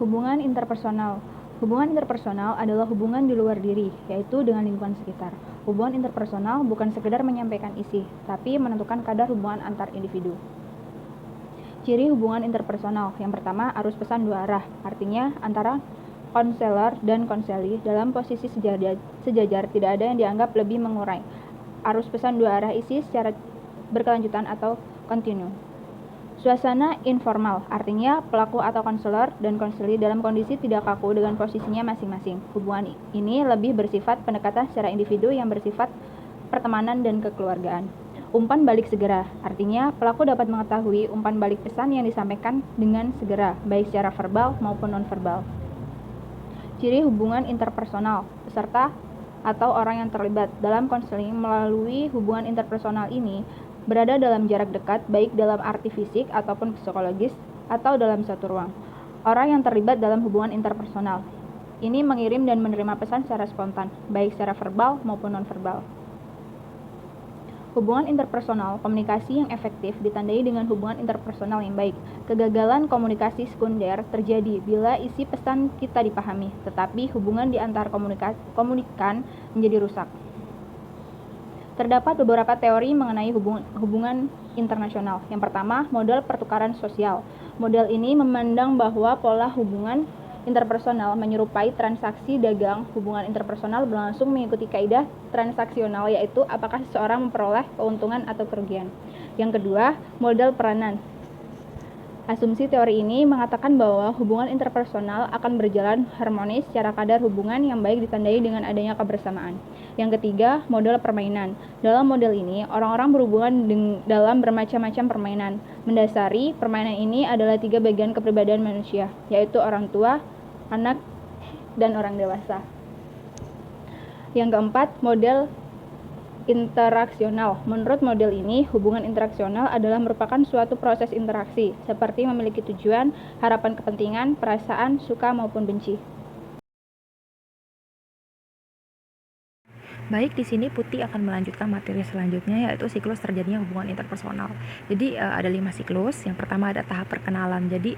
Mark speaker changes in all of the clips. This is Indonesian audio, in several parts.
Speaker 1: Hubungan interpersonal. Hubungan interpersonal adalah hubungan di luar diri, yaitu dengan lingkungan sekitar. Hubungan interpersonal bukan sekedar menyampaikan isi, tapi menentukan kadar hubungan antar individu. Ciri hubungan interpersonal. Yang pertama, arus pesan dua arah. Artinya, antara konselor dan konseli dalam posisi sejajar tidak ada yang dianggap lebih mengurai. Arus pesan dua arah isi secara berkelanjutan atau kontinu. Suasana informal, artinya pelaku atau konselor dan konseli dalam kondisi tidak kaku dengan posisinya masing-masing. Hubungan ini lebih bersifat pendekatan secara individu yang bersifat pertemanan dan kekeluargaan. Umpan balik segera, artinya pelaku dapat mengetahui umpan balik pesan yang disampaikan dengan segera, baik secara verbal maupun non-verbal. Ciri hubungan interpersonal, peserta atau orang yang terlibat dalam konseling melalui hubungan interpersonal ini berada dalam jarak dekat, baik dalam arti fisik ataupun psikologis, atau dalam satu ruang. Orang yang terlibat dalam hubungan interpersonal ini mengirim dan menerima pesan secara spontan, baik secara verbal maupun non-verbal. Hubungan interpersonal, komunikasi yang efektif ditandai dengan hubungan interpersonal yang baik. Kegagalan komunikasi sekunder terjadi bila isi pesan kita dipahami, tetapi hubungan di antara komunikan menjadi rusak. Terdapat beberapa teori mengenai hubungan internasional. Yang pertama, model pertukaran sosial. Model ini memandang bahwa pola hubungan interpersonal menyerupai transaksi dagang. Hubungan interpersonal berlangsung mengikuti kaidah transaksional, yaitu apakah seseorang memperoleh keuntungan atau kerugian. Yang kedua, model peranan. Asumsi teori ini mengatakan bahwa hubungan interpersonal akan berjalan harmonis secara kadar hubungan yang baik ditandai dengan adanya kebersamaan. Yang ketiga, model permainan. Dalam model ini, orang-orang berhubungan dalam bermacam-macam permainan. Mendasari permainan ini adalah 3 bagian kepribadian manusia, yaitu orang tua, anak, dan orang dewasa. Yang keempat, model interaksional. Menurut model ini, hubungan interaksional adalah merupakan suatu proses interaksi, seperti memiliki tujuan, harapan kepentingan, perasaan, suka maupun benci.
Speaker 2: Baik, di sini Putih akan melanjutkan materi selanjutnya, yaitu siklus terjadinya hubungan interpersonal. Jadi ada 5 siklus. Yang pertama ada tahap perkenalan. Jadi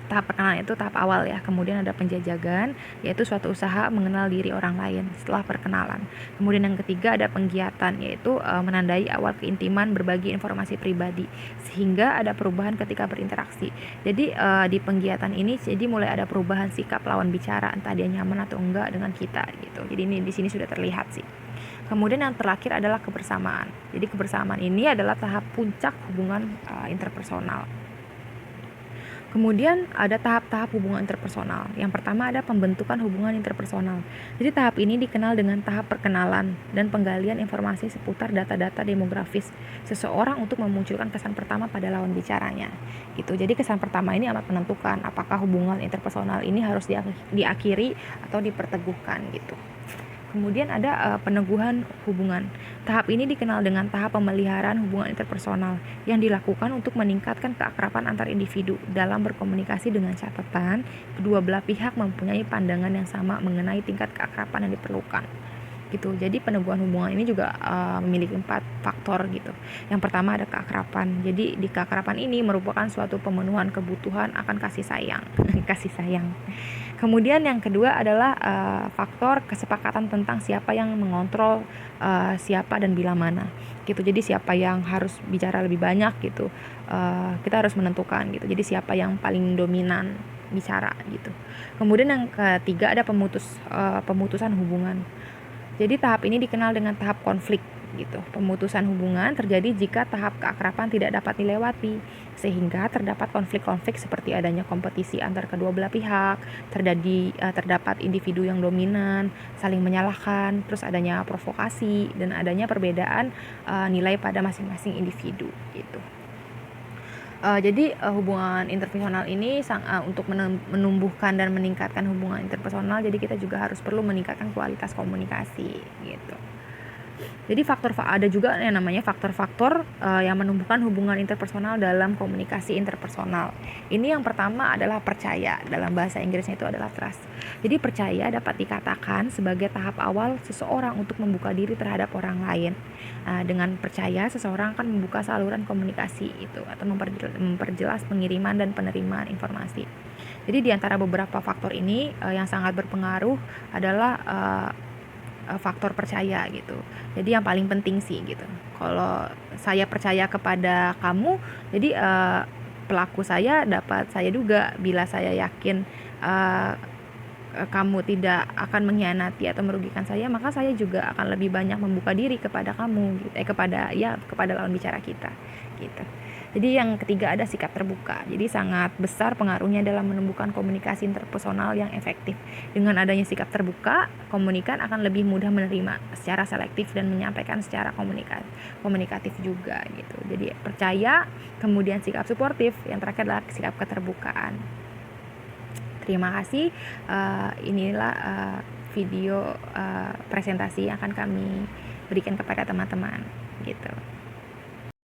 Speaker 2: tahap perkenalan itu tahap awal ya. Kemudian ada penjajakan, yaitu suatu usaha mengenal diri orang lain setelah perkenalan. Kemudian yang ketiga ada penggiatan, yaitu menandai awal keintiman berbagi informasi pribadi, sehingga ada perubahan ketika berinteraksi. Jadi di penggiatan ini jadi mulai ada perubahan sikap lawan bicara, entah dia nyaman atau enggak dengan kita gitu. Jadi ini di sini sudah terlihat sih. Kemudian yang terakhir adalah kebersamaan. Jadi kebersamaan ini adalah tahap puncak hubungan interpersonal. Kemudian ada tahap-tahap hubungan interpersonal. Yang pertama ada pembentukan hubungan interpersonal. Jadi tahap ini dikenal dengan tahap perkenalan dan penggalian informasi seputar data-data demografis seseorang untuk memunculkan kesan pertama pada lawan bicaranya. Gitu. Jadi kesan pertama ini amat menentukan apakah hubungan interpersonal ini harus diakhiri atau diperteguhkan gitu. Kemudian ada peneguhan hubungan. Tahap ini dikenal dengan tahap pemeliharaan hubungan interpersonal yang dilakukan untuk meningkatkan keakraban antar individu dalam berkomunikasi dengan catatan kedua belah pihak mempunyai pandangan yang sama mengenai tingkat keakraban yang diperlukan. Gitu. Jadi peneguhan hubungan ini juga memiliki 4 faktor gitu. Yang pertama ada keakraban. Jadi di keakraban ini merupakan suatu pemenuhan kebutuhan akan kasih sayang. Kasih sayang. Kemudian yang kedua adalah faktor kesepakatan tentang siapa yang mengontrol siapa dan bila mana gitu. Jadi siapa yang harus bicara lebih banyak gitu. Kita harus menentukan gitu. Jadi siapa yang paling dominan bicara gitu. Kemudian yang ketiga ada pemutusan hubungan. Jadi tahap ini dikenal dengan tahap konflik gitu. Pemutusan hubungan terjadi jika tahap keakraban tidak dapat dilewati, sehingga terdapat konflik-konflik seperti adanya kompetisi antar kedua belah pihak, terdapat individu yang dominan, saling menyalahkan, terus adanya provokasi dan adanya perbedaan nilai pada masing-masing individu gitu. Jadi hubungan interpersonal ini untuk menumbuhkan dan meningkatkan hubungan interpersonal, jadi kita juga harus perlu meningkatkan kualitas komunikasi gitu. Jadi ada juga yang namanya faktor-faktor yang menumbuhkan hubungan interpersonal dalam komunikasi interpersonal. Ini yang pertama adalah percaya. Dalam bahasa Inggrisnya itu adalah trust. Jadi percaya dapat dikatakan sebagai tahap awal seseorang untuk membuka diri terhadap orang lain. Dengan percaya seseorang akan membuka saluran komunikasi itu atau memperjelas pengiriman dan penerimaan informasi. Jadi di antara beberapa faktor ini yang sangat berpengaruh adalah faktor percaya gitu. Jadi yang paling penting sih gitu. Kalau saya percaya kepada kamu, jadi pelaku saya dapat saya duga. Bila saya yakin kamu tidak akan mengkhianati atau merugikan saya, maka saya juga akan lebih banyak membuka diri kepada kamu gitu. Kepada lawan bicara kita gitu. Jadi yang ketiga ada sikap terbuka. Jadi sangat besar pengaruhnya dalam menumbuhkan komunikasi interpersonal yang efektif. Dengan adanya sikap terbuka, komunikan akan lebih mudah menerima secara selektif dan menyampaikan secara komunikatif juga gitu. Jadi percaya, kemudian sikap suportif, yang terakhir adalah sikap keterbukaan. Terima kasih. Inilah video presentasi yang akan kami berikan kepada teman-teman gitu.